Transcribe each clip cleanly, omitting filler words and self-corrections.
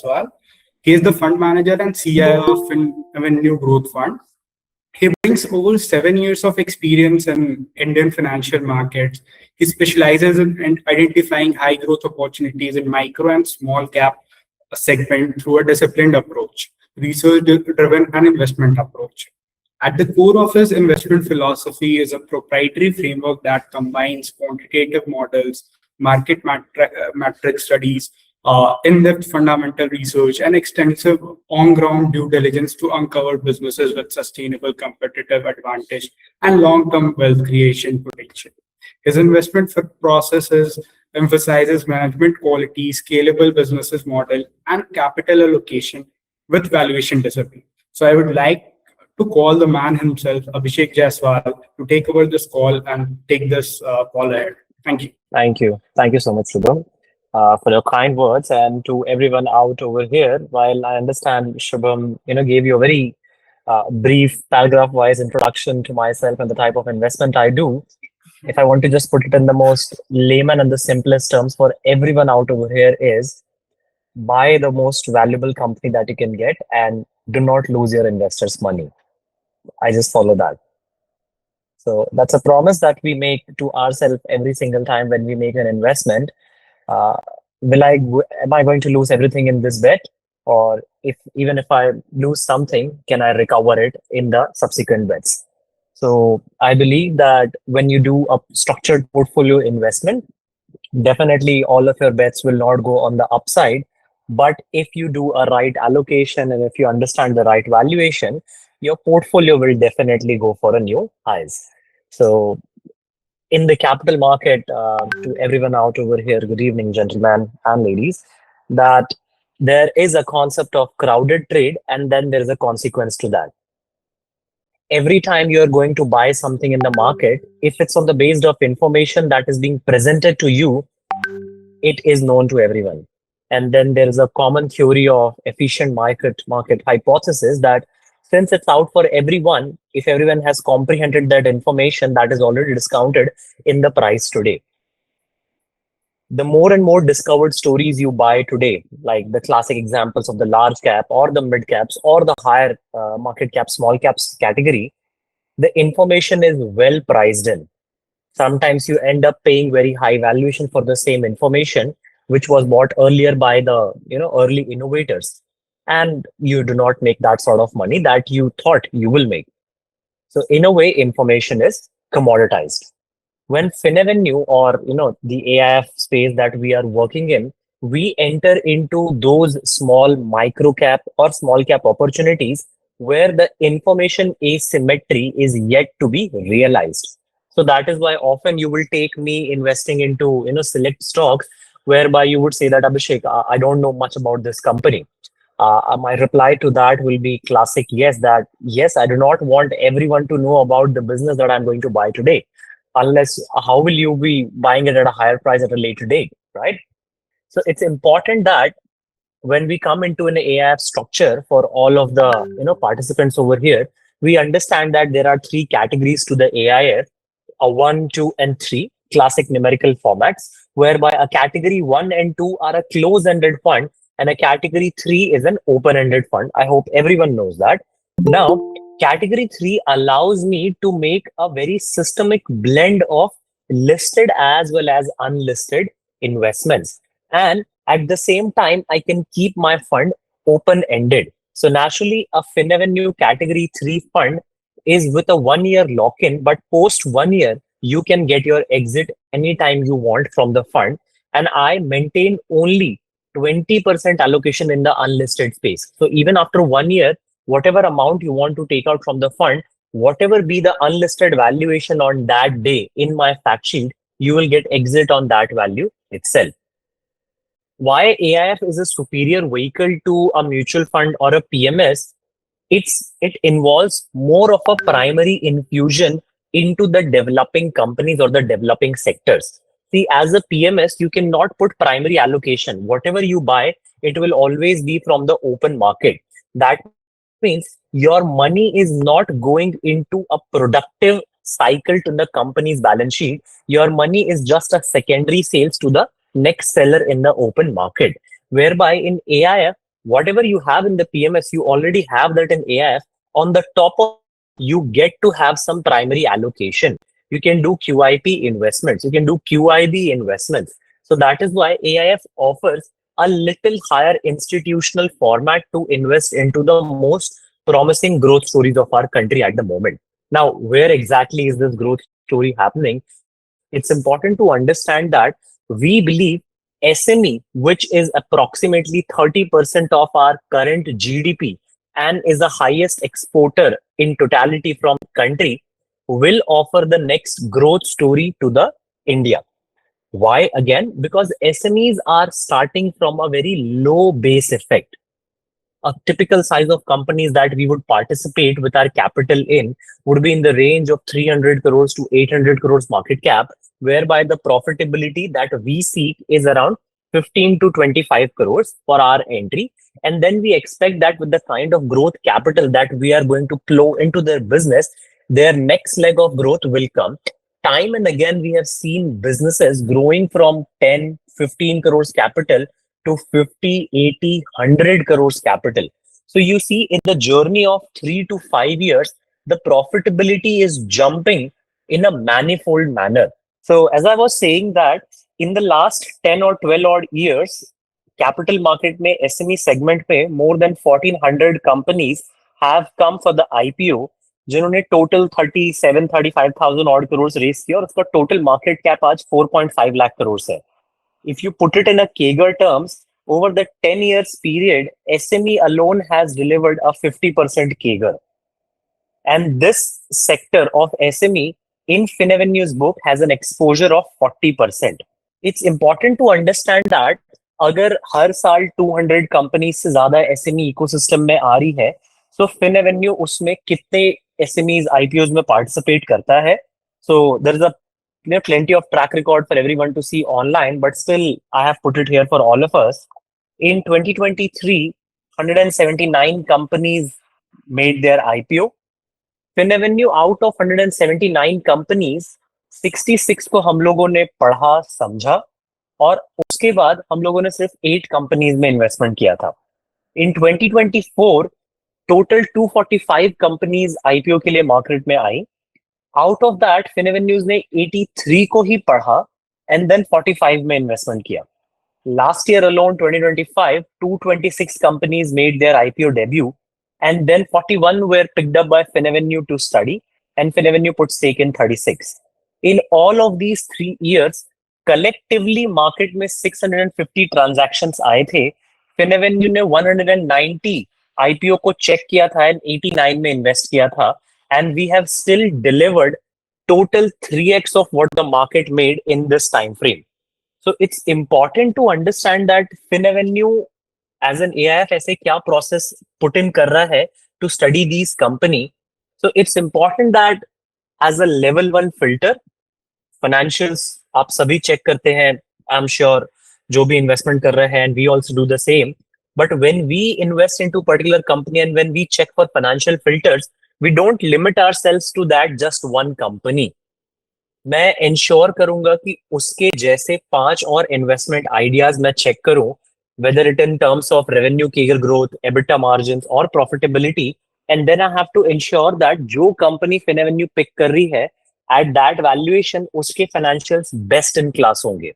Jaiswal. He is the fund manager and CIO of Avenue Growth Fund. He brings over 7 years of experience in Indian financial markets. He specializes in identifying high growth opportunities in micro and small cap segment through a disciplined approach, research driven and investment approach. At the core of his investment philosophy is a proprietary framework that combines quantitative models, metric studies, in-depth fundamental research, and extensive on-ground due diligence to uncover businesses with sustainable competitive advantage and long-term wealth creation potential. His investment processes emphasizes management quality, scalable businesses model, and capital allocation with valuation discipline. So I would like to call the man himself, Abhishek Jaiswal, to take over this call and take this call ahead. Thank you. Thank you. Thank you so much, Shubham, for your kind words, and to everyone out over here. While I understand Shubham, gave you a very brief paragraph-wise introduction to myself and the type of investment I do, if I want to just put it in the most layman and the simplest terms for everyone out over here is buy the most valuable company that you can get and do not lose your investors' money. I just follow that. So that's a promise that we make to ourselves every single time when we make an investment. Am I going to lose everything in this bet? Or even if I lose something, can I recover it in the subsequent bets? So I believe that when you do a structured portfolio investment, definitely all of your bets will not go on the upside. But if you do a right allocation and if you understand the right valuation, your portfolio will definitely go for a new highs. So in the capital market, to everyone out over here, good evening, gentlemen and ladies, that there is a concept of crowded trade and then there is a consequence to that. Every time you're going to buy something in the market, if it's on the basis of information that is being presented to you, it is known to everyone. And then there is a common theory of efficient market hypothesis that since it's out for everyone, if everyone has comprehended that information, that is already discounted in the price today. The more and more discovered stories you buy today, like the classic examples of the large cap or the mid caps or the higher market cap, small caps category, the information is well priced in. Sometimes you end up paying very high valuation for the same information, which was bought earlier by the early innovators. And you do not make that sort of money that you thought you will make. So in a way, information is commoditized. When FinAvenue or the AIF space that we are working in, we enter into those small micro cap or small cap opportunities where the information asymmetry is yet to be realized. So that is why often you will take me investing into select stocks whereby you would say that, Abhishek, I don't know much about this company. My reply to that will be classic yes, I do not want everyone to know about the business that I'm going to buy today. Unless, how will you be buying it at a higher price at a later date, right? So it's important that when we come into an AIF structure for all of the participants over here, we understand that there are three categories to the AIF, a 1, 2, and 3 classic numerical formats, whereby a category 1 and 2 are a close-ended fund and a category 3 is an open-ended fund. I hope everyone knows that. Now, category 3 allows me to make a very systemic blend of listed as well as unlisted investments. And at the same time, I can keep my fund open-ended. So naturally, a FinAvenue category 3 fund is with a 1-year lock-in, but post 1 year, you can get your exit anytime you want from the fund. And I maintain only 20% allocation in the unlisted space. So even after 1 year, whatever amount you want to take out from the fund, whatever be the unlisted valuation on that day in my fact sheet, you will get exit on that value itself. Why AIF is a superior vehicle to a mutual fund or a PMS? It involves more of a primary infusion into the developing companies or the developing sectors. See, as a PMS, you cannot put primary allocation. Whatever you buy, it will always be from the open market. That means your money is not going into a productive cycle to the company's balance sheet. Your money is just a secondary sales to the next seller in the open market. Whereby in AIF, whatever you have in the PMS, you already have that in AIF. On the top of, you get to have some primary allocation. You can do QIP investments, you can do QIB investments. So that is why AIF offers a little higher institutional format to invest into the most promising growth stories of our country at the moment. Now, where exactly is this growth story happening? It's important to understand that we believe SME, which is approximately 30% of our current GDP and is the highest exporter in totality from country, will offer the next growth story to the India. Why again? Because SMEs are starting from a very low base effect. A typical size of companies that we would participate with our capital in would be in the range of 300 crores to 800 crores market cap, whereby the profitability that we seek is around 15 to 25 crores for our entry. And then we expect that with the kind of growth capital that we are going to plow into their business, their next leg of growth will come. Time and again, we have seen businesses growing from 10, 15 crores capital to 50, 80, 100 crores capital. So you see, in the journey of 3 to 5 years, the profitability is jumping in a manifold manner. So as I was saying that in the last 10 or 12 odd years, capital market में SME segment में more than 1400 companies have come for the IPO, जिन्होंने total 35,000 odd crore race किया और उसका total market cap आज 4.5 लाख करोड़ है. If you put it in a CAGR terms, over the 10 years period, SME alone has delivered a 50% CAGR. And this sector of SME in FinAvenue's book has an exposure of 40%. It's important to understand that अगर हर साल 200 companies से ज्यादा SME ecosystem में आ रही है, so FinAvenue उसमें कितने SMEs IPOs में participate करता है. So there is a plenty of track record for everyone to see online, but still I have put it here for all of us. In 2023, 179 companies made their IPO. FinAvenue, out of 179 companies, 66 को हम लोगों ने पढ़ा समझा और उसके बाद हम लोगों ने सिर्फ 8 कंपनीज में इन्वेस्टमेंट किया था. इन 2024 टोटल 245 कंपनीज आईपीओ के लिए मार्केट में आई. आउट ऑफ दैट FinAvenues ने 83 को ही पढ़ा एंड देन 45 में इन्वेस्टमेंट किया. Last year alone, 2025, 226 companies made their IPO debut, and then 41 were picked up by FinAvenue to study, and FinAvenue put stake in 36. In all of these 3 years, collectively market में 650 transactions आए थे. FinAvenue ने 190 IPO को check किया था and 89 में invest किया था, and we have still delivered total 3x of what the market made in this time frame. So it's important to understand that FinAvenue as an AIF ऐसे क्या process put in कर रहा है to study these company. So it's important that as a level 1 filter, financials आप सभी check करते हैं, I'm sure जो भी investment कर रहे हैं, and we also do the same. But when we invest into particular company and when we check for financial filters, we don't limit ourselves to that just one company. मैं ensure करूंगा कि उसके जैसे 5 और investment ideas मैं check करूं, whether it in terms of revenue CAGR growth, EBITDA margins और profitability, and then I have to ensure that जो कंपनी FinAvenue पिक कर रही है at that valuation उसके financials best in class होंगे.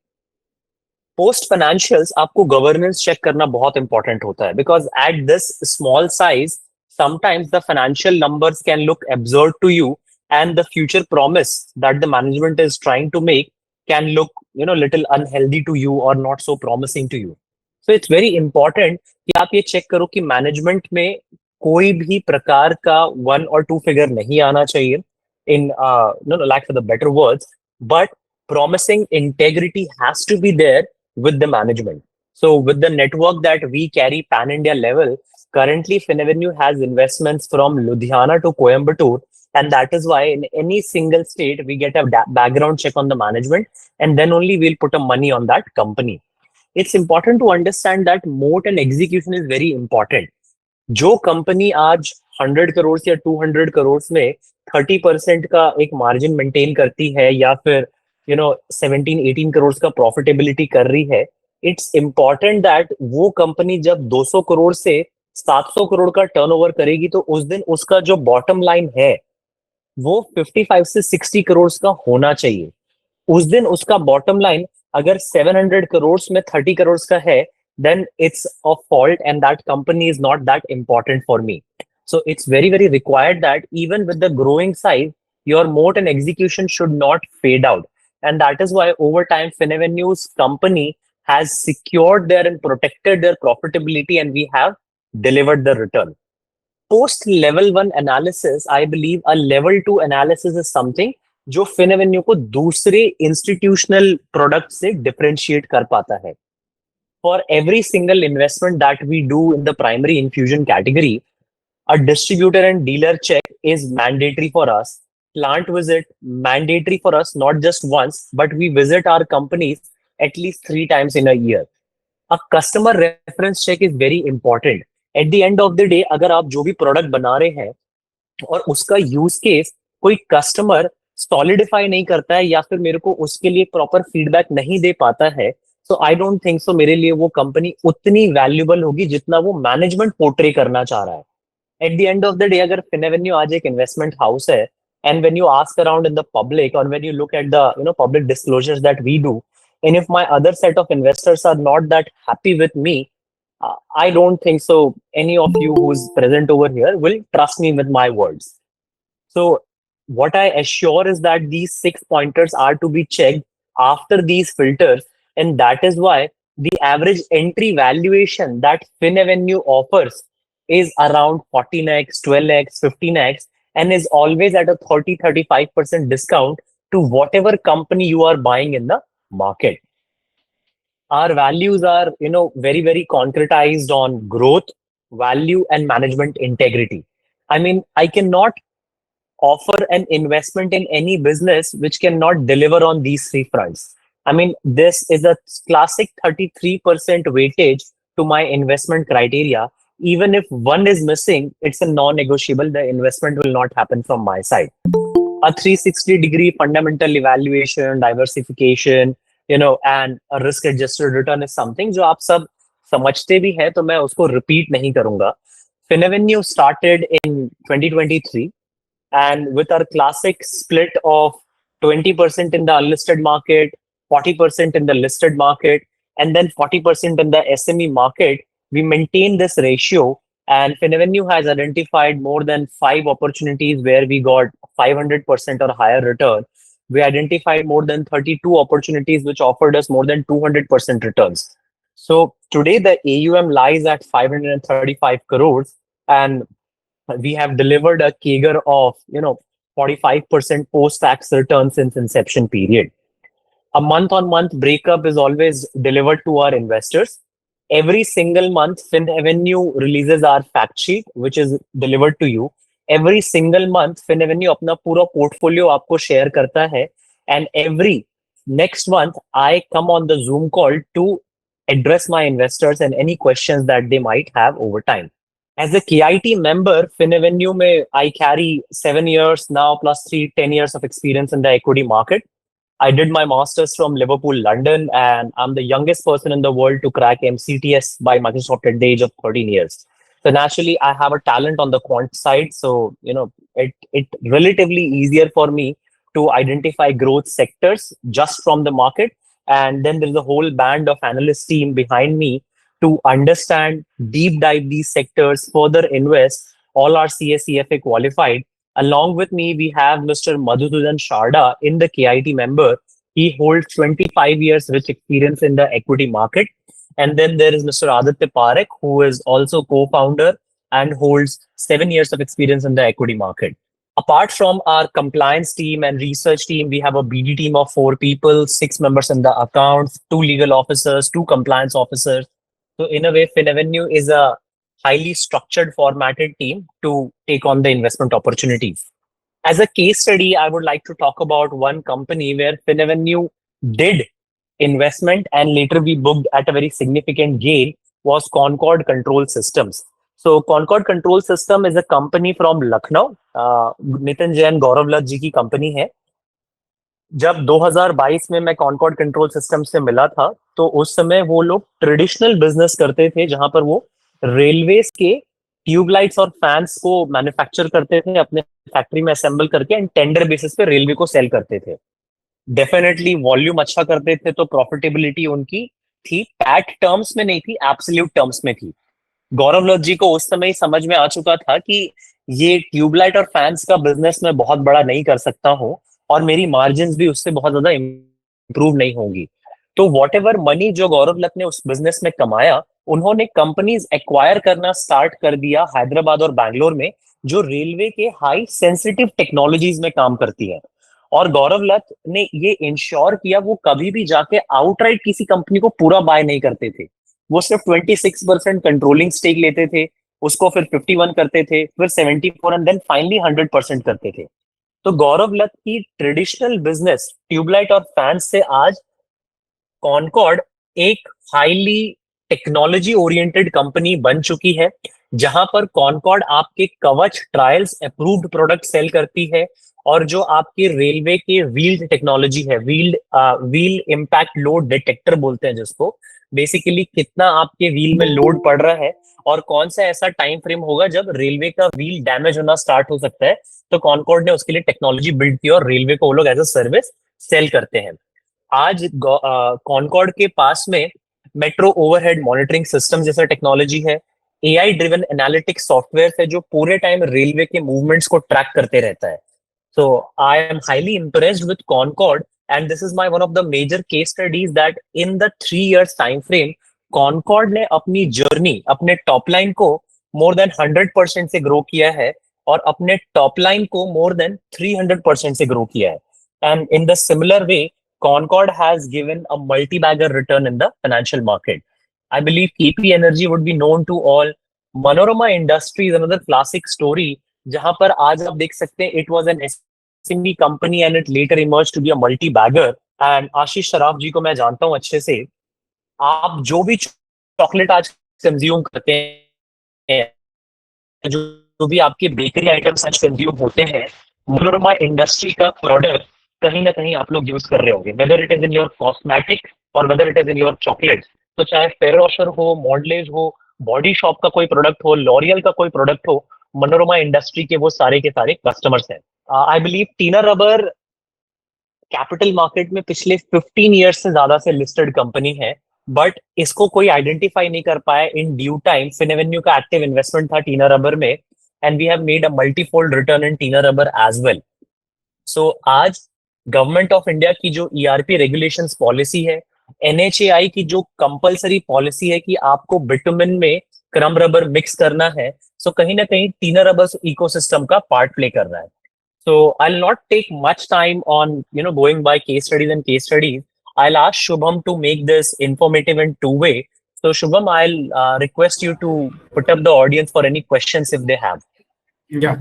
Post financials आपको governance check करना बहुत इंपॉर्टेंट होता है, because at this small size sometimes the financial numbers can look absurd to you, and the future promise that the management is trying to make can look little unhealthy to you or not so promising to you. So it's very important कि आप ये check करो कि management में कोई भी प्रकार का 1 or 2 फिगर नहीं आना चाहिए, in lack for the better words, but promising integrity has to be there with the management. So with the network that we carry pan India level, currently FinAvenue has investments from Ludhiana to Coimbatore, and that is why in any single state we get a background check on the management, and then only we'll put a money on that company. It's important to understand that moat and execution is very important. जो company आज 100 करोड़ या 200 करोड़ में 30% का एक margin maintain करती है या फिर 17-18 करोड़ का प्रॉफिटेबिलिटी कर रही है, इट्स इम्पॉर्टेंट दैट वो कंपनी जब 200 करोड़ से 700 करोड़ का टर्नओवर करेगी तो उस दिन उसका जो बॉटम लाइन है वो 55 से 60 करोड़ का होना चाहिए। उस दिन उसका बॉटम लाइन अगर 700 करोड़ में 30 करोड़ का है, then it's a fault and that company is not that important for me. So it's very, very required that even with the growing size, your moat and execution should not fade out. And that is why over time, FinAvenue's company has secured their and protected their profitability and we have delivered the return. Post level 1 analysis, I believe a level 2 analysis is something जो FinAvenue को दूसरे institutional product से differentiate कर पाता है. For every single investment that we do in the primary infusion category, a distributor and dealer check is mandatory for us. Plant visit mandatory for us, not just once, but we visit our companies at least 3 times in a year. A customer reference check is very important. At the end of the day, अगर आप जो भी product बना रहे हैं और उसका use case कोई कस्टमर सॉलिडिफाई नहीं करता है या फिर मेरे को उसके लिए प्रॉपर फीडबैक नहीं दे पाता है, तो आई डोंट थिंक सो मेरे लिए वो कंपनी उतनी वैल्यूबल होगी जितना वो मैनेजमेंट पोर्ट्रे करना चाह रहा है. At the end of the day अगर FinAvenue आज एक इन्वेस्टमेंट हाउस है and when you ask around in the public or when you look at the public disclosures that we do, and if my other set of investors are not that happy with me, I don't think so any of you who's present over here will trust me with my words. So what I assure is that these 6 pointers are to be checked after these filters, and that is why the average entry valuation that FinAvenue offers is around 14x, 12x, 15x, and is always at a 30-35% discount to whatever company you are buying in the market. Our values are, very, very concretized on growth, value, and management integrity. I mean, I cannot offer an investment in any business which cannot deliver on these 3 fronts. I mean, this is a classic 33% weightage to my investment criteria. Even if one is missing, it's a non-negotiable. The investment will not happen from my side. A 360-degree fundamental evaluation, diversification, and a risk-adjusted return is something जो आप सब समझते भी हैं, तो मैं उसको repeat नहीं करूंगा. FinAvenue started in 2023, and with our classic split of 20% in the unlisted market, 40% in the listed market, and then 40% in the SME market, we maintain this ratio. And FinAvenue has identified more than 5 opportunities where we got 500% or higher return. We identified more than 32 opportunities which offered us more than 200% returns. So today the AUM lies at 535 crores, and we have delivered a CAGR of 45% post-tax return since inception period. A month-on-month breakup is always delivered to our investors. Every single month, FinAvenue releases our fact sheet, which is delivered to you. Every single month, FinAvenue अपना पूरा portfolio आपको share करता है, and every next month, I come on the Zoom call to address my investors and any questions that they might have over time. As a KIT member, FinAvenue mein I carry 7 years now plus 10 years of experience in the equity market. I did my master's from Liverpool, London, and I'm the youngest person in the world to crack MCTS by Microsoft at the age of 13 years. So naturally, I have a talent on the quant side. So, it relatively easier for me to identify growth sectors just from the market. And then there's a whole band of analyst team behind me to understand, deep dive these sectors, further invest. All are CSCFA qualified. Along with me, we have Mr. Madhusudan Sharda in the KIT member. He holds 25 years rich experience in the equity market. And then there is Mr. Aditya Parekh, who is also co-founder and holds 7 years of experience in the equity market. Apart from our compliance team and research team, we have a BD team of 4 people, 6 members in the accounts, 2 legal officers, 2 compliance officers. So in a way, FinAvenue is a highly structured, formatted team to take on the investment opportunities. As a case study, I would like to talk about one company where FinAvenue did investment and later we booked at a very significant gain was Concord Control Systems. So Concord Control System is a company from Lucknow. Nitin Jain, Gaurav Lat ji ki company hai. जब 2022 में मैं concord control system से मिला था, तो उस समय वो लोग ट्रेडिशनल बिजनेस करते थे, जहां पर वो रेलवेज के ट्यूबलाइट्स और फैंस को मैन्युफैक्चर करते थे अपने फैक्ट्री में असेंबल करके, एंड टेंडर बेसिस पे रेलवे को सेल करते थे। डेफिनेटली वॉल्यूम अच्छा करते थे, तो प्रॉफिटेबिलिटी उनकी थी, पैट टर्म्स में नहीं थी, एब्सोल्यूट टर्म्स में थी। गौरव लत जी को उस समय ही समझ में आ चुका था कि ये ट्यूबलाइट और फैंस का बिजनेस मैं बहुत बड़ा नहीं कर सकता हूँ, और मेरी मार्जिन भी उससे बहुत ज्यादा इंप्रूव नहीं होंगी। तो वॉट एवर मनी जो गौरव लत ने उस बिजनेस में कमाया, उन्होंने कंपनीज एक्वायर करना स्टार्ट कर दिया हैदराबाद और बैंगलोर में, जो रेलवे के हाई सेंसिटिव टेक्नोलॉजीज में काम करती है। और गौरव लत ने ये इंश्योर किया, वो कभी भी जाके आउटराइट किसी कंपनी को पूरा बाय नहीं करते थे। वो सिर्फ 26% कंट्रोलिंग स्टेक लेते थे, उसको फिर 51 करते थे, फिर 74, एंड देन फाइनली 100% करते थे। तो गौरव लत की ट्रेडिशनल बिजनेस ट्यूबलाइट और फैन से आज कॉनकॉर्ड एक हाईली टेक्नोलॉजी ओरिएंटेड कंपनी बन चुकी है, जहां पर कॉनकॉर्ड आपके कवच ट्रायल्स अप्रूव्ड प्रोडक्ट सेल करती है, और जो आपके रेलवे के व्हील्ड टेक्नोलॉजी है, व्हील इम्पैक्ट लोड डिटेक्टर बोलते हैं जिसको, बेसिकली कितना आपके व्हील में लोड पड़ रहा है और कौन सा ऐसा टाइम फ्रेम होगा जब रेलवे का व्हील डैमेज होना स्टार्ट हो सकता है, तो कॉनकॉर्ड ने उसके लिए टेक्नोलॉजी बिल्ड की और रेलवे को वो लोग एज अ सर्विस सेल करते हैं। आज कॉनकॉर्ड के पास में मेट्रो ओवरहेड मॉनिटरिंग सिस्टम जैसा टेक्नोलॉजी है, एआई ड्रिवन एनालिटिक्स सॉफ्टवेयर है जो पूरे टाइम रेलवे के मूवमेंट्स को ट्रैक करते रहता है। So I am highly impressed with Concord, and this is my one of the major case studies that in the 3 years time frame, Concord ने अपनी जर्नी, अपने टॉप लाइन को more than 100% से grow किया है, और अपने टॉप लाइन को more than 300% से ग्रो किया है। And in the similar way, Concord has given a multi-bagger return in the financial market. I believe KP Energy would be known to all. Manorama Industries, another classic story, जहां पर आज आप देख सकते हैं, it was an SMB company and it later emerge to be a multibagger. And Ashish Saraf ji को मैं जानता हूं अच्छे से। आप जो भी चॉकलेट आज कंज्यूम करते हैं, जो भी आपके बेकरी आइटम्स आज कंज्यूम होते हैं, मनोरमा इंडस्ट्री का प्रोडक्ट कहीं ना कहीं आप लोग यूज कर रहे होंगे, whether it is in your cosmetic और whether it is in your chocolate. तो चाहे फेरोशर हो, मॉडलेज हो, बॉडी शॉप का कोई प्रोडक्ट हो, लॉरियल का कोई प्रोडक्ट हो, मनोरमा इंडस्ट्री के वो सारे के सारे कस्टमर्स हैं। I believe Tina rubber capital market में पिछले 15 ईयर्स से ज्यादा से लिस्टेड कंपनी है, बट इसको कोई आइडेंटिफाई नहीं कर पाया इन ड्यू टाइम। फिनएवेन्यू का एक्टिव इन्वेस्टमेंट था टीना रबर में, and we have made a multifold return in Tinna Rubber as well. So आज गवर्नमेंट ऑफ इंडिया की जो ईआरपी रेगुलेशंस पॉलिसी है, एनएचएआई की जो कंपलसरी पॉलिसी है कि आपको बिटुमिन में क्रम रबर मिक्स करना है, सो कहीं ना कहीं टीना रबर इकोसिस्टम का पार्ट प्ले कर रहा है। So I'll not take much time on going by case studies and case studies. I'll ask Shubham to make this informative and two-way. So Shubham, I'll request you to put up the audience for any questions if they have. Yeah.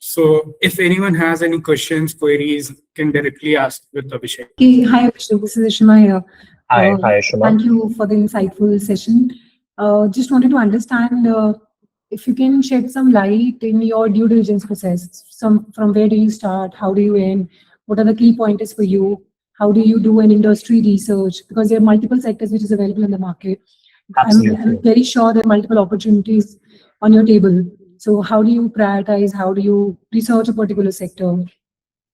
So if anyone has any questions, queries, can directly ask with Abhishek. Okay, hi Abhishek, this is Ishma here. Hi Shubham. Thank you for the insightful session. Just wanted to understand if you can shed some light in your due diligence process. From where do you start? How do you end? What are the key pointers for you? How do you do an industry research? Because there are multiple sectors which is available in the market. Absolutely. I'm very sure there are multiple opportunities on your table. So how do you prioritize? How do you research a particular sector?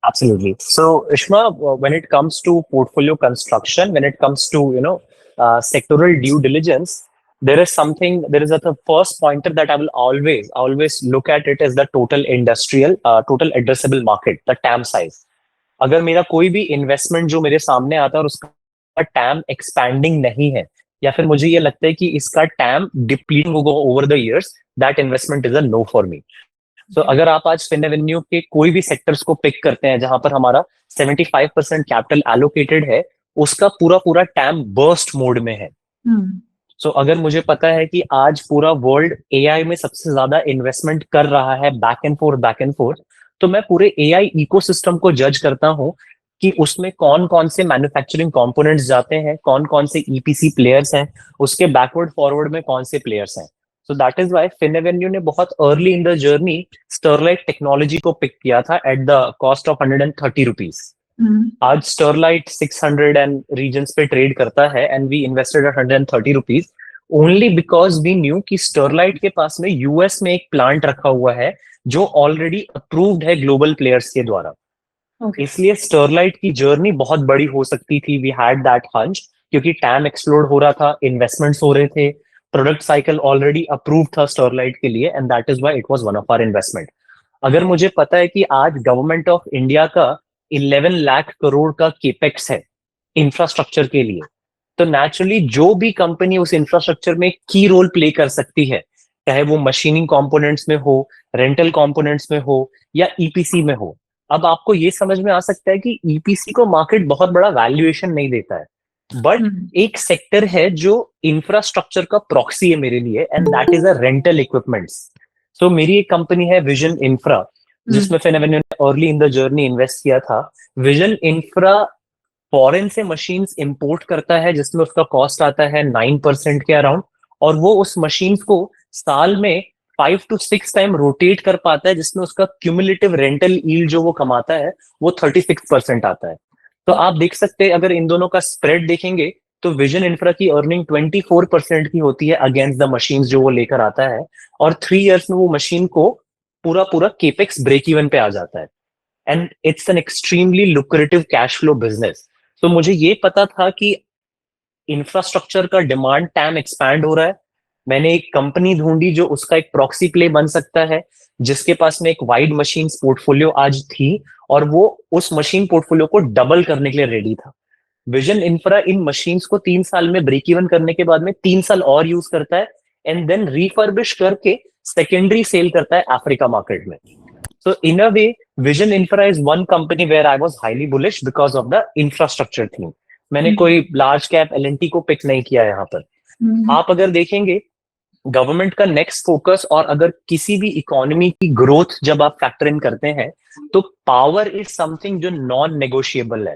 Absolutely. So Ishma, when it comes to portfolio construction, when it comes to sectoral due diligence, there is the first pointer that I will always look at it as the total total addressable market, the TAM size. अगर मेरा कोई भी investment जो मेरे सामने आता है और उसका टैम एक्सपैंडिंग नहीं है, या फिर मुझे ये लगता है कि इसका टैम डिप्लीटिंग होगा over the years, that investment is a no for me. तो अगर आप आज फिनएवेन्यू के कोई भी सेक्टर्स को पिक करते हैं जहां पर हमारा 75% कैपिटल एलोकेटेड है, उसका पूरा टैम बर्स्ट मोड में है। सो अगर मुझे पता है कि आज पूरा वर्ल्ड एआई में सबसे ज्यादा इन्वेस्टमेंट कर रहा है, बैक एंड फोर्थ, तो मैं पूरे एआई इकोसिस्टम को जज करता हूं कि उसमें कौन कौन से मैन्युफैक्चरिंग कंपोनेंट्स जाते हैं, कौन कौन से ईपीसी प्लेयर्स हैं, उसके बैकवर्ड फॉरवर्ड में कौन से प्लेयर्स हैं। So that is why FinAvenue ने बहुत early in the journey Sterlite technology को पिक किया था at the cost of 130 rupees. आज स्टरलाइट 600 एंड रीजन्स पे ट्रेड करता है and we invested at 130 rupees only because we knew कि स्टरलाइट के पास में यूएस में एक प्लांट रखा हुआ है जो ऑलरेडी अप्रूव्ड है ग्लोबल प्लेयर्स के द्वारा। Okay. इसलिए स्टरलाइट की जर्नी बहुत बड़ी हो सकती थी, वी हैड दैट हंच, क्योंकि टैम एक्सप्लोर हो रहा था, इन्वेस्टमेंट्स हो रहे थे, प्रोडक्ट साइकिल ऑलरेडी अप्रूव था स्टरलाइट के लिए and that is why it was one of our investment. अगर मुझे पता है कि आज गवर्नमेंट ऑफ इंडिया का 11 लाख करोड़ का केपेक्स है इंफ्रास्ट्रक्चर के लिए, तो नेचुरली जो भी कंपनी उस इंफ्रास्ट्रक्चर में की रोल प्ले कर सकती है, चाहे वो मशीनिंग कंपोनेंट्स में हो, रेंटल कंपोनेंट्स में हो या ईपीसी में हो। अब आपको ये समझ में आ सकता है कि ईपीसी को मार्केट बहुत बड़ा वैल्यूएशन नहीं देता है, बट एक सेक्टर है जो इंफ्रास्ट्रक्चर का प्रॉक्सी है मेरे लिए and that is a rental equipments. So मेरी एक कंपनी है विजन इंफ्रा, जिसमें फिनएवेन्यू ने early in the journey invest किया था। विजन इंफ्रा फॉरेन से मशीन्स इंपोर्ट करता है जिसमें उसका कॉस्ट आता है 9% के अराउंड, और वो उस मशीन्स को साल में 5 to 6 टाइम रोटेट कर पाता है, जिसमें उसका क्यूमुलेटिव रेंटल यील्ड जो वो कमाता है वो 36% आता है। तो आप देख सकते हैं अगर इन दोनों का स्प्रेड देखेंगे तो विजन इंफ्रा की अर्निंग 24% की होती है अगेंस्ट द मशीन्स जो वो लेकर आता है, और 3 इयर्स में वो मशीन को पूरा पूरा केपेक्स ब्रेक इवन पे आ जाता है and it's an extremely lucrative cash flow business. तो मुझे ये पता था कि इंफ्रास्ट्रक्चर का डिमांड टैम एक्सपैंड हो रहा है। मैंने एक कंपनी ढूंढी जो उसका एक प्रॉक्सी प्ले बन सकता है, जिसके पास में एक वाइड मशीन्स पोर्टफोलियो आज थी और वो उस मशीन पोर्टफोलियो को डबल करने के लिए रेडी था। विजन इंफ्रा इन मशीन्स को 3 साल में ब्रेक इवन करने के बाद में 3 साल और यूज करता है एंड देन रिफर्बिश करके सेकेंडरी सेल करता है अफ्रीका मार्केट में। So in a way, Vision Infra is one company where I was highly bullish because of the infrastructure theme. मैंने कोई लार्ज कैप एलएनटी को पिक नहीं किया यहाँ पर। आप अगर देखेंगे गवर्नमेंट का नेक्स्ट फोकस, और अगर किसी भी इकोनॉमी की ग्रोथ जब आप फैक्टर इन करते हैं तो पावर इज समथिंग जो नॉन नेगोशिएबल है।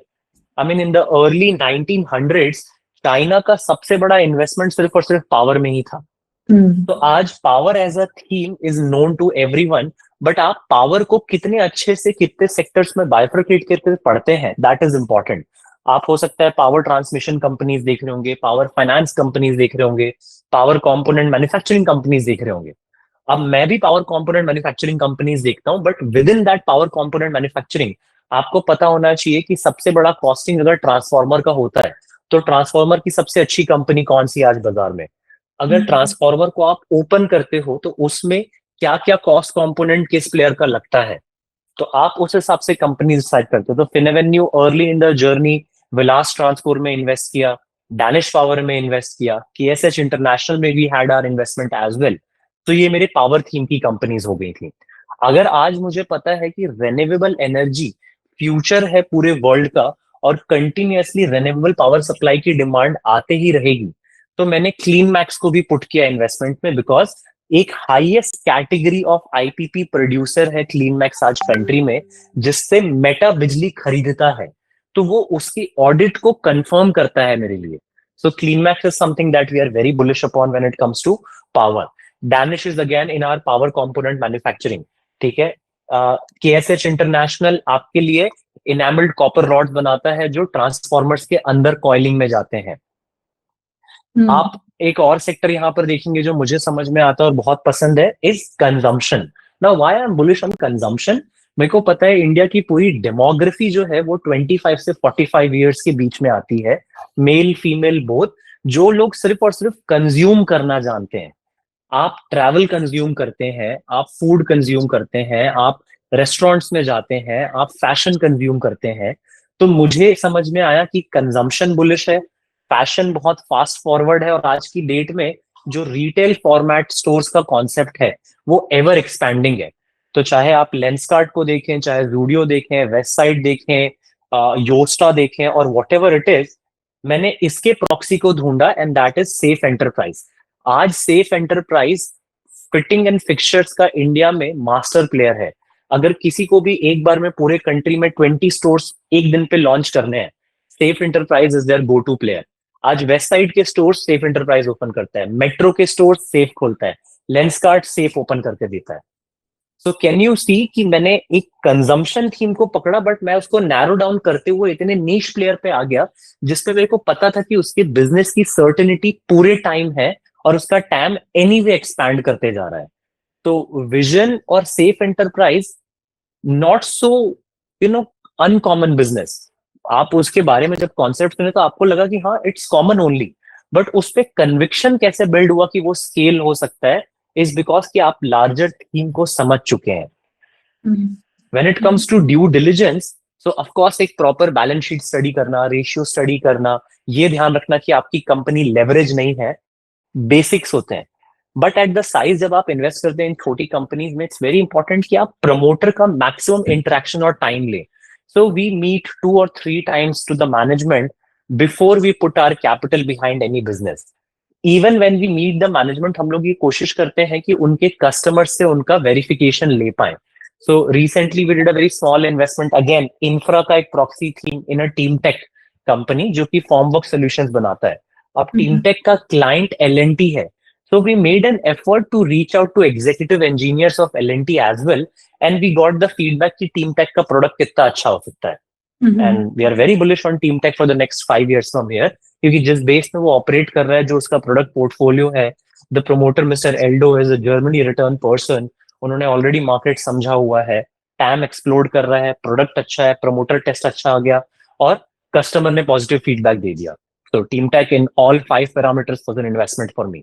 I mean in the early 1900s China का सबसे बड़ा इन्वेस्टमेंट सिर्फ और सिर्फ पावर में ही था। तो आज power as a theme is known to everyone, but आप पावर को कितने अच्छे से कितने सेक्टर्स में बाइफरकेट करके पढ़ते हैं, दैट इज इंपॉर्टेंट। आप हो सकता है पावर ट्रांसमिशन कंपनीज देख रहे होंगे, पावर फाइनेंस कंपनीज देख रहे होंगे, पावर कंपोनेंट मैन्युफैक्चरिंग कंपनीज देख रहे होंगे। अब मैं भी पावर कंपोनेंट मैन्युफैक्चरिंग कंपनीज देखता हूं, but with in that power component manufacturing आपको पता होना चाहिए कि सबसे बड़ा कॉस्टिंग अगर ट्रांसफार्मर का होता है तो ट्रांसफार्मर की सबसे अच्छी कंपनी कौन सी आज बाजार में? अगर ट्रांसफार्मर को आप ओपन करते हो तो उसमें क्या क्या कॉस्ट कंपोनेंट किस प्लेयर का लगता है, तो आप उस हिसाब से कंपनी डिसाइड करते हो। तो FinAvenue early in the journey Vilas Transcore में इन्वेस्ट किया, डैनिश पावर में इन्वेस्ट किया, केएसएच इंटरनेशनल में भी had our investment as well. तो ये मेरे पावर थीम की कंपनीज हो गई थी। अगर आज मुझे पता है कि रेन्यूएबल एनर्जी फ्यूचर है पूरे वर्ल्ड का और कंटिन्यूअसली रेन्यूएबल पावर सप्लाई की डिमांड आते ही रहेगी, तो मैंने क्लीन मैक्स को भी पुट किया इन्वेस्टमेंट में, बिकॉज एक highest category of IPP producer है क्लीन मैक्स आज कंट्री में, जिससे मेटा बिजली खरीदता है, तो वो उसकी ऑडिट को कंफर्म करता है मेरे लिए। So Clean Max is something that we are very bullish upon when it comes to power. Danish is again in our power component manufacturing, ठीक है। केएसएच इंटरनेशनल आपके लिए इनेमल्ड कॉपर रॉड्स बनाता है जो ट्रांसफॉर्मर्स के अंदर कॉइलिंग में जाते हैं। आप एक और सेक्टर यहाँ पर देखेंगे जो मुझे समझ में आता है और बहुत पसंद है, is consumption. Now why I am bullish on consumption? मेरे को पता है इंडिया की पूरी डेमोग्राफी जो है वो 25 से 45 इयर्स के बीच में आती है, मेल फीमेल बोथ, जो लोग सिर्फ और सिर्फ कंज्यूम करना जानते हैं। आप ट्रैवल कंज्यूम करते हैं, आप फूड कंज्यूम करते हैं, आप रेस्टोरेंट्स में जाते हैं, आप फैशन कंज्यूम करते हैं। तो मुझे समझ में आया कि कंजम्पशन बुलिश है, फैशन बहुत फास्ट फॉरवर्ड है, और आज की डेट में जो रिटेल फॉर्मेट स्टोर्स का कॉन्सेप्ट है वो एवर एक्सपैंडिंग है। तो चाहे आप लेंसकार्ट को देखें, चाहे जूडियो देखें, वेस्ट साइड देखें, योस्टा देखें, और वॉट एवर इट इज, मैंने इसके प्रॉक्सी को ढूंढा and that is Safe Enterprise. आज Safe Enterprise fitting and fixtures का इंडिया में मास्टर प्लेयर है। अगर किसी को भी एक बार में पूरे कंट्री में 20 स्टोर्स एक दिन पे लॉन्च करने हैं, Safe Enterprise is their go to player. आज वेस्ट साइड के स्टोर सेफ एंटरप्राइज ओपन करता है, मेट्रो के स्टोर सेफ खोलता है, लेंसकार्ट सेफ ओपन करके देता है। सो कैन यू सी कि मैंने एक कंजम्पशन थीम को पकड़ा, बट मैं उसको नैरो डाउन करते हुए इतने नीश प्लेयर पे आ गया जिसपे मेरे को पता था कि उसके बिजनेस की सर्टेनिटी पूरे टाइम है और उसका टैम एनीवे एक्सपैंड करते जा रहा है. तो विजन और safe enterprise not so you know uncommon business. आप उसके बारे में जब कॉन्सेप्ट सुने तो आपको लगा कि हाँ इट्स कॉमन ओनली, बट उस पे कन्विक्शन कैसे बिल्ड हुआ कि वो स्केल हो सकता है इज बिकॉज कि आप लार्जर थीम को समझ चुके हैं. When it comes to due diligence, so of course एक प्रॉपर बैलेंस शीट स्टडी करना, रेशियो स्टडी करना, ये ध्यान रखना कि आपकी कंपनी लेवरेज नहीं है, बेसिक्स होते हैं. बट एट द साइज जब आप इन्वेस्ट करते हैं इन छोटी कंपनीज में, इट्स वेरी इंपॉर्टेंट कि आप प्रमोटर का मैक्सिमम इंटरेक्शन और टाइम ले. So we meet 2 or 3 times to the management before we put our capital behind any business. Even when we meet the management, हम लोग ये कोशिश करते हैं कि उनके कस्टमर से उनका वेरिफिकेशन ले पाए. So recently we did a very small investment, again infra का एक proxy theme in a team tech company जो कि फॉर्मवर्क सॉल्यूशंस बनाता है. अब टीम टेक का क्लाइंट L&T है. So we made an effort to reach out to executive engineers of L&T as well, and we got the feedback कि Team Tech का product कितना अच्छा हो सकता है. And we are very bullish on Team Tech for the next 5 years from here, क्योंकि जिस base में वो ऑपरेट कर रहा है, जो उसका प्रोडक्ट पोर्टफोलियो है, the promoter mister Aldo is a Germany return person. उन्होंने ऑलरेडी मार्केट समझा हुआ है, टैम एक्सप्लोर कर रहा है, प्रोडक्ट अच्छा है, प्रमोटर टेस्ट अच्छा आ गया और कस्टमर ने पॉजिटिव फीडबैक दे दिया. So Team Tech in all 5 parameters was an investment for me.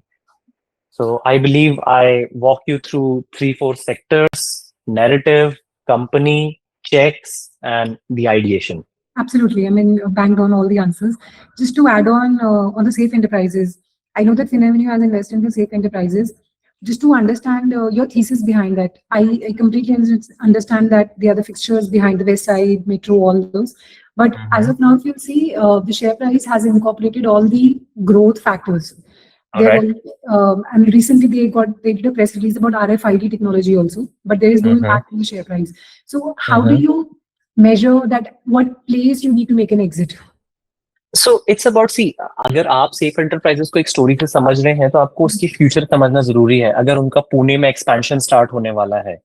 So I believe I walk you through 3-4 sectors: narrative, company, checks, and the ideation. Absolutely. I mean, banged on all the answers. Just to add on the safe enterprises, I know that FinAvenue has invested in the safe enterprises. Just to understand your thesis behind that, I completely understand that they are the fixtures behind the West Side, Metro, all those. But as of now, if you see, the share price has incorporated all the growth factors. All right. And recently they did a press release about RFID technology also, but there is no impact on the share price. So how do you measure that? What place you need to make an exit? So it's about, see, अगर आप safe enterprises को एक story से समझ रहे हैं तो आपको उसकी फ्यूचर समझना जरूरी है. अगर उनका पुणे में एक्सपेंशन स्टार्ट होने वाला है,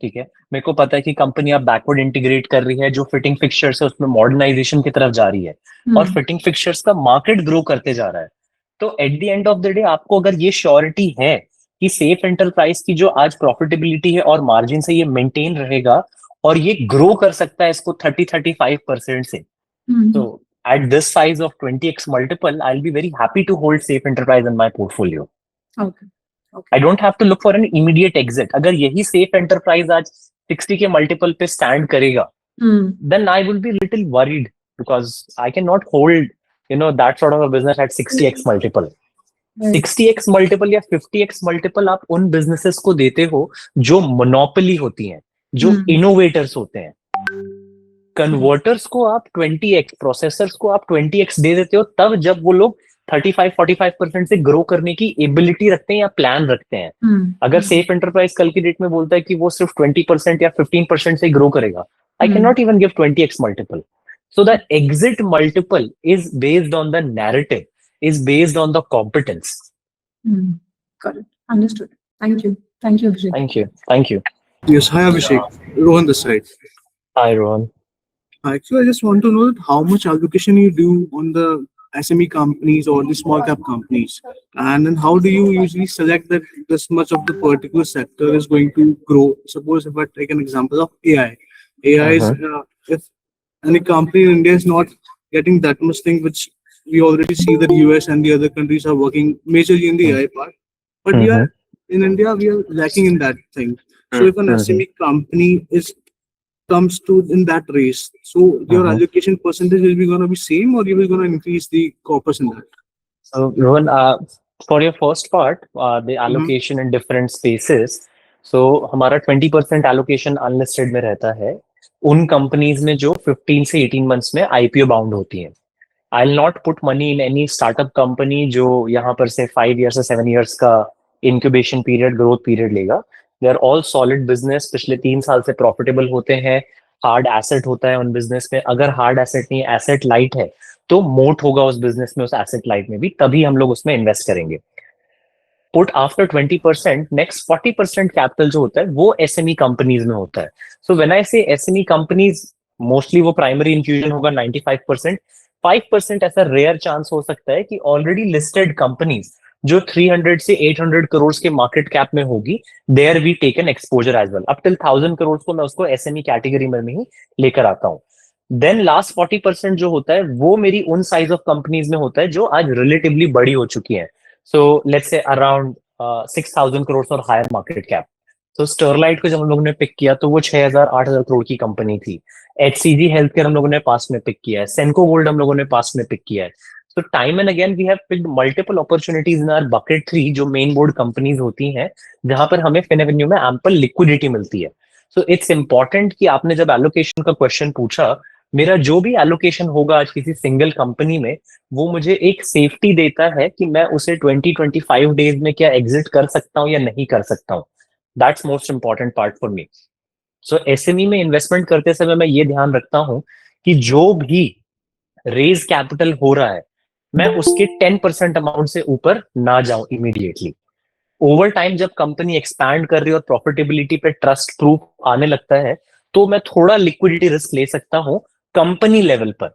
ठीक है, मेरे को पता है कि कंपनी आप बैकवर्ड इंटीग्रेट कर रही है, जो फिटिंग फिक्सचर्स है उसमें मॉडर्नाइजेशन की तरफ जा रही है और फिटिंग फिक्सचर्स का मार्केट ग्रो करते जा रहा है. तो at the end of the day आपको अगर ये श्योरिटी है कि सेफ एंटरप्राइज की जो आज प्रॉफिटेबिलिटी है और मार्जिन से ये मेंटेन रहेगा और ये ग्रो कर सकता है इसको 30-35% से, तो at this size of 20x multiple, I'll be very happy to hold safe enterprise in my portfolio. Okay. I don't have to look for an immediate exit. अगर यही safe enterprise आज 60 के multiple पे stand करेगा, then I will be little worried because I cannot hold, that sort of a business at 60x multiple. 60x multiple या 50x multiple आप उन businesses को देते हो जो monopoly होती हैं, जो innovators होते हैं. कन्वर्टर्स को आप 20x, प्रोसेसर्स को आप 20x दे देते हो तब जब वो लोग 35-45% से ग्रो करने की एबिलिटी रखते हैं या प्लान रखते हैं. अगर सेफ एंटरप्राइज कल की डेट में बोलता है कि वो सिर्फ 20% या 15% से ग्रो करेगा, I can not even give 20x multiple. So the exit multiple is based on the narrative, is based on the competence. Got it. Understood. Thank you. Thank you, Abhishek. Thank you. Yes, hi Abhishek. Rohan this side. Hi, Rohan. Actually, I just want to know how much allocation you do on the SME companies or the small cap companies, and then how do you usually select that this much of the particular sector is going to grow? Suppose if I take an example of AI, AI is if any company in India is not getting that much thing, which we already see that US and the other countries are working majorly in the AI part, but we are in India we are lacking in that thing. So if an SME company comes to in that race, so your allocation percentage will be going to be same or you will going to increase the corpus in that? So Rohan, for your first part, the allocation in different spaces, so हमारा 20% allocation unlisted में रहता है उन companies में जो 15 से 18 months में IPO bound होती हैं. I'll not put money in any startup company जो यहाँ पर से 5 years से 7 years का incubation period, growth period लेगा. They are all solid business, पिछले 3 साल से profitable होते हैं, हार्ड एसेट होता है उन बिजनेस में. अगर हार्ड एसेट नहीं, एसेट लाइट है, तो मोट होगा उस बिजनेस में, उस एसेट लाइट में भी, तभी हम लोग उसमें इन्वेस्ट करेंगे. put after 20%, next 40% capital जो होता है वो SME companies में होता है. So when I say SME companies, mostly वो primary infusion होगा 95%, 5% ऐसा rare chance हो सकता है कि already listed companies जो 300 से 800 करोड़ के market cap में होगी, there we take an exposure as well. Up till 1000 crore को मैं उसको SME category में ही लेकर आता हूँ. Then last 40% जो होता है वो मेरी उन size of companies में होता है जो आज relatively बड़ी हो चुकी हैं. So let's say around 6,000 crores और higher market cap. So Sterlite को जब हम लोगों ने पिक किया तो वो 6,000-8,000 करोड़ की कंपनी थी. HCG Healthcare हम लोगों ने पास में पिक किया है. Senco Gold हम लोगों ने पास में पिक किया है. So time and again we have picked multiple opportunities in our bucket 3 जो main board companies होती हैं जहां पर हमें FinAvenue में ample liquidity मिलती है. So it's important कि आपने जब allocation का question पूछा, मेरा जो भी एलोकेशन होगा आज किसी सिंगल कंपनी में वो मुझे एक सेफ्टी देता है कि मैं उसे 20-25 डेज में क्या एग्जिट कर सकता हूं या नहीं कर सकता हूं. That's most important part for me. So SME में इन्वेस्टमेंट करते समय मैं ये ध्यान रखता हूं कि जो भी रेज कैपिटल हो रहा है मैं उसके 10% अमाउंट से ऊपर ना जाऊं इमीडिएटली. ओवर टाइम जब कंपनी एक्सपैंड कर रही है और प्रॉफिटेबिलिटी पे ट्रस्ट प्रूफ आने लगता है तो मैं थोड़ा लिक्विडिटी रिस्क ले सकता हूं कंपनी लेवल पर,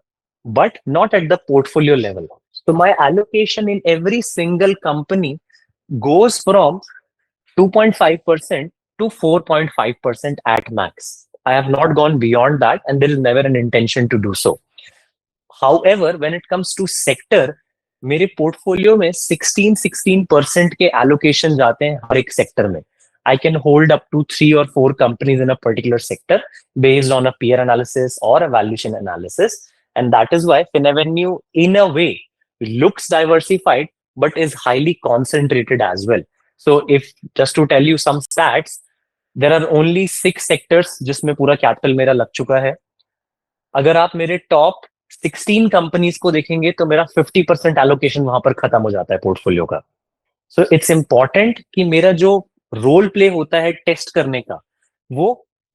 but not at the portfolio level. So my allocation in every single company goes from 2.5% to 4.5% at max. I have not gone beyond that and there is never an intention to do so. However, when it comes to sector, मेरे portfolio में 16% के allocation जाते हैं हर एक sector में. I can hold up to 3 or 4 companies in a particular sector based on a peer analysis or a valuation analysis. And that is why FinAvenue, in a way, looks diversified, but is highly concentrated as well. So if, just to tell you some stats, there are only 6 sectors जिसमें पूरा capital मेरा लग चुका है. अगर आप मेरे top 16 companies को देखेंगे तो मेरा 50% allocation वहां पर खत्म हो जाता है पोर्टफोलियो का. So it's important कि मेरा जो रोल प्ले होता है टेस्ट करने का वो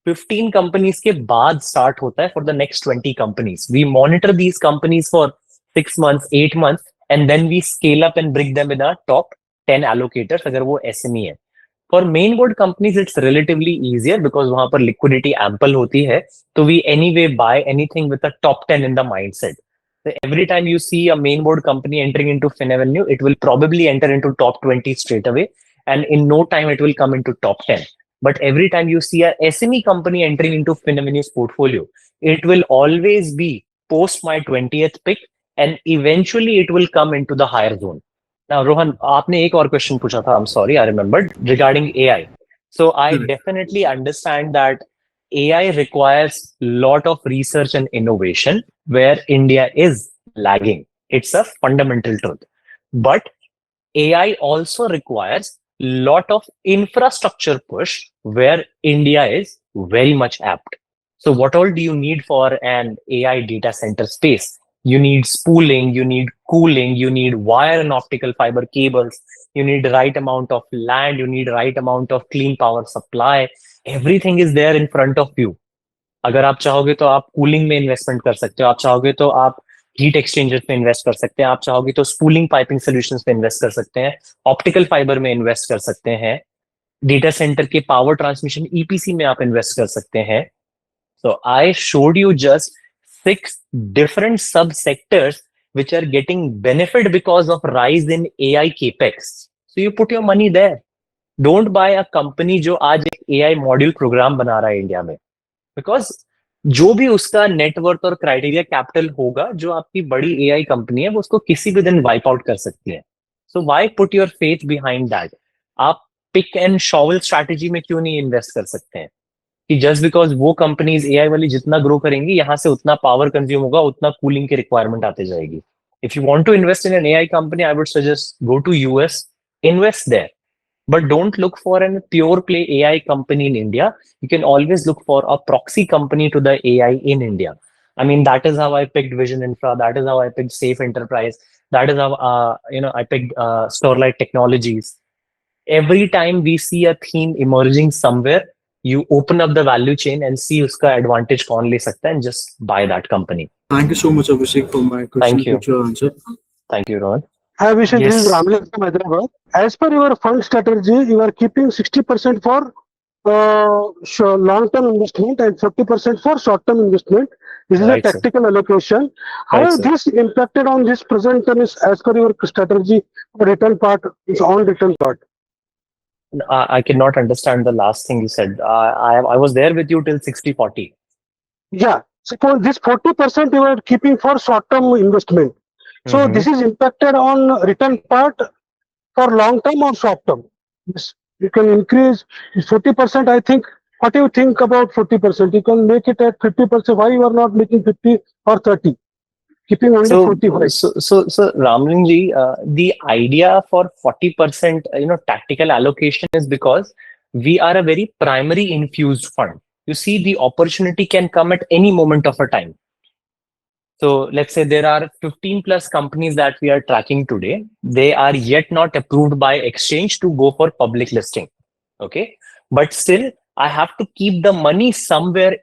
15 कंपनीज के बाद स्टार्ट होता है for the next 20 companies. We monitor these companies for 6 months 8 months and then we scale up and bring them in our top 10 allocators अगर वो एसएमई है. For main board companies it's relatively easier because वहां पर liquidity ample होती है तो we anyway buy anything with the top 10 in the mindset. So every time you see a main board company entering into FinAvenue, it will probably enter into top 20 straight away. And in no time, it will come into top 10. But every time you see a SME company entering into FinAvenue's portfolio, it will always be post my 20th pick and eventually it will come into the higher zone. Now, Rohan, आपने एक और question पूछा था, I'm sorry, I remembered, regarding AI. So I definitely understand that AI requires lot of research and innovation where India is lagging. It's a fundamental truth. But AI also requires lot of infrastructure push where India is very much apt. So what all do you need for an AI data center space? You need spooling, you need cooling, you need wire and optical fiber cables, you need the right amount of land, you need the right amount of clean power supply. Everything is there in front of you. अगर आप चाहोगे तो आप cooling में investment कर सकते हो, आप चाहोगे तो आप हीट एक्सचेंजर पे इन्वेस्ट कर सकते हैं, आप चाहोगे तो स्पूलिंग पाइपिंग सॉल्यूशंस पे इन्वेस्ट कर सकते हैं, ऑप्टिकल फाइबर में इन्वेस्ट कर सकते हैं, डेटा सेंटर के पावर ट्रांसमिशन ईपीसी में आप इन्वेस्ट कर सकते हैं. So I showed you just 6 different sub-sectors which are getting benefit because of rise in AI capex. So you put your money there. Don't buy a company जो आज एक AI module programme बना रहा है India में, because जो भी उसका नेटवर्थ और क्राइटेरिया कैपिटल होगा जो आपकी बड़ी AI कंपनी है वो उसको किसी भी दिन वाइप आउट कर सकती है. So why put your faith behind that? आप पिक एंड शॉवल स्ट्रैटेजी में क्यों नहीं इन्वेस्ट कर सकते हैं कि जस्ट बिकॉज वो कंपनीज AI वाली जितना ग्रो करेंगी यहाँ से उतना पावर कंज्यूम होगा, उतना कूलिंग की रिक्वायरमेंट आते जाएगी. If you want to invest in an AI company I would suggest go to US, invest there. But don't look for a pure play AI company in India. You can always look for a proxy company to the AI in India. I mean, that is how I picked Vision Infra. That is how I picked Safe Enterprise. That is how, I picked Sterlite Technologies. Every time we see a theme emerging somewhere, you open up the value chain and see uska advantage kaun le sakta है and just buy that company. Thank you so much, Abhishek, for my question. Thank you. Your answer. Thank you, Rohan. Hi Abhishek, this is Yes. Ramlin from Hyderabad. As per your fund strategy, you are keeping 60% for long-term investment and 50% for short-term investment. This is a Right, sir. tactical allocation. How Right, has sir. this impacted on this present term is as per your strategy return part, is on return part? I cannot understand the last thing you said. I was there with you till 60/40. Yeah. Suppose this 40% you are keeping for short-term investment. So Mm-hmm. this is impacted on return part for long term or short term. Yes, you can increase 40%. I think. What do you think about 40%? You can make it at 50%. Why you are not making 50 or 30? Keeping only So, 45. Ramlinji, the idea for 40%, tactical allocation is because we are a very primary infused fund. You see, the opportunity can come at any moment of a time. So let's say there are 15 plus companies that we are tracking today. They are yet not approved by exchange to go for public listing. Okay. But still, I have to keep the money somewhere,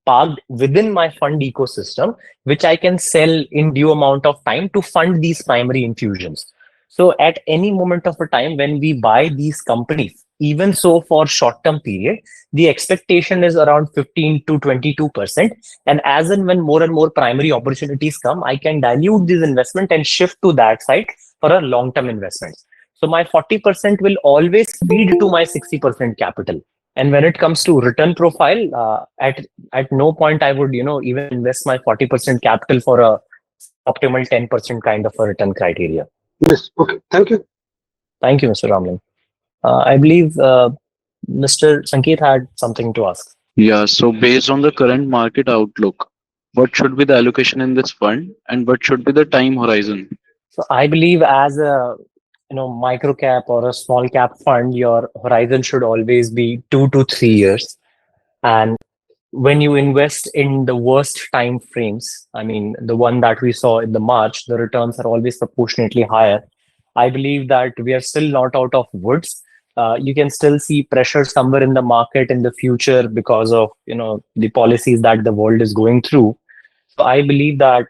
parked within my fund ecosystem, which I can sell in due amount of time to fund these primary infusions. So at any moment of a time when we buy these companies, even so for short-term period, the expectation is around 15 to 22%. And as and when more and more primary opportunities come, I can dilute this investment and shift to that side for a long-term investment. So my 40% will always feed to my 60% capital. And when it comes to return profile, at no point I would even invest my 40% capital for a optimal 10% kind of a return criteria. Yes. Okay. Thank you. Thank you, Mr. Ramlin. I believe Mr. Sanket had something to ask. Yeah, so based on the current market outlook, what should be the allocation in this fund and what should be the time horizon? So I believe as a micro cap or a small cap fund, your horizon should always be 2 to 3 years. And when you invest in the worst time frames, I mean the one that we saw in the March, the returns are always proportionately higher. I believe that we are still not out of woods. You can still see pressure somewhere in the market in the future because of the policies that the world is going through. So I believe that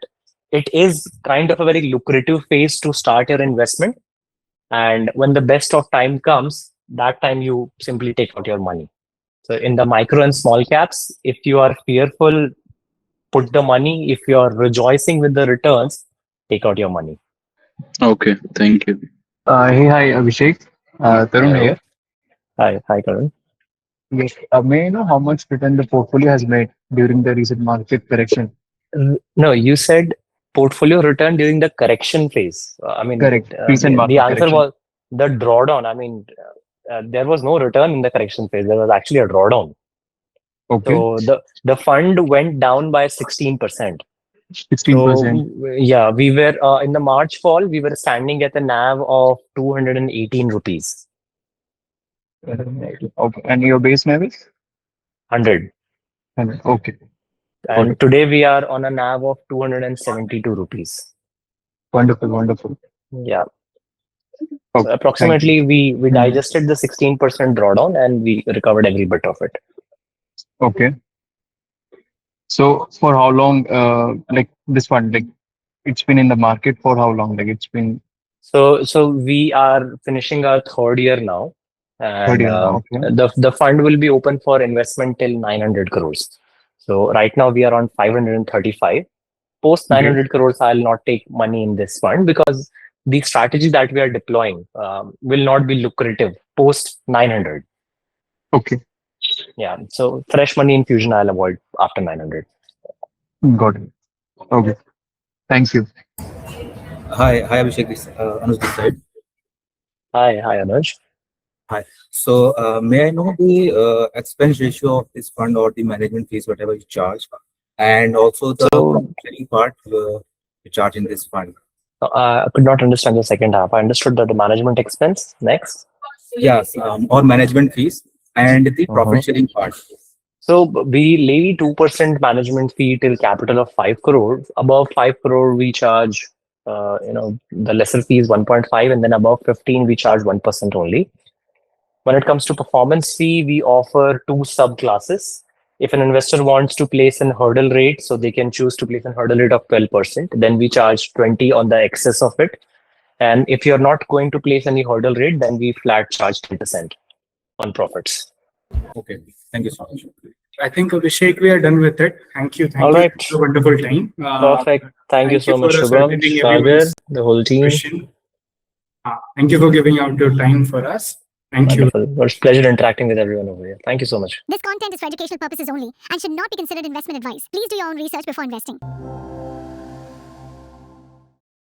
it is kind of a very lucrative phase to start your investment. And when the best of time comes, that time you simply take out your money. So in the micro and small caps, if you are fearful, put the money. If you are rejoicing with the returns, take out your money. Okay, thank you. Hi Abhishek. Tarun Hello. here. Hi, Karan. Yes. May I know how much return the portfolio has made during the recent market correction? No, you said portfolio return during the correction phase. Correct. Recent The market answer correction. was the drawdown. There was no return in the correction phase. There was actually a drawdown. Okay. So the fund went down by 16%. 16%. So yeah, we were in the March fall, we were standing at a NAV of 218 rupees, Okay. And your base NAV is? 100. 100. Okay. Got And it. today we are on a NAV of 272 rupees. Wonderful. Wonderful. Yeah. So Okay. Thank approximately you. we digested the 16% drawdown and we recovered every bit of it. Okay. So for how long, like this fund, like it's been in the market for how long? Like it's been So we are finishing our third year now, 30 and years now. Okay. the fund will be open for investment till 900 crores. So right now we are on 535. Post Okay. 900 crores, I'll not take money in this fund because the strategy that we are deploying will not be lucrative post 900. Okay. Yeah, so fresh money infusion I'll avoid after 900. Got it. Okay. Thank you. Hi, Abhishek. This Anuj this side. Hi, Anuj. Hi. So, may I know the expense ratio of this fund or the management fees, whatever you charge, and also the So sharing part you charge in this fund? I could not understand the second half. I understood that the management expense next. Yes, or management fees and the Mhm. profit sharing part. So we levy 2% management fee till capital of 5 crore. Above 5 crore, we charge, the lesser fee is 1.5, and then above 15, we charge 1% only. When it comes to performance fee, we offer two subclasses. If an investor wants to place an hurdle rate, so they can choose to place a hurdle rate of 12%, then we charge 20 on the excess of it. And if you're not going to place any hurdle rate, then we flat charge 10% on profits. Okay, thank you so much. I think Abhishek, we are done with it. Thank you. Thank All you. right. It's a wonderful time. Perfect. Thank you so much, for Shubham, ascertaining Sagar, everyone's the whole team. question. Thank you for giving out your time for us. Thank you. Wonderful. It was a pleasure interacting with everyone over here. Thank you so much. This content is for educational purposes only and should not be considered investment advice. Please do your own research before investing.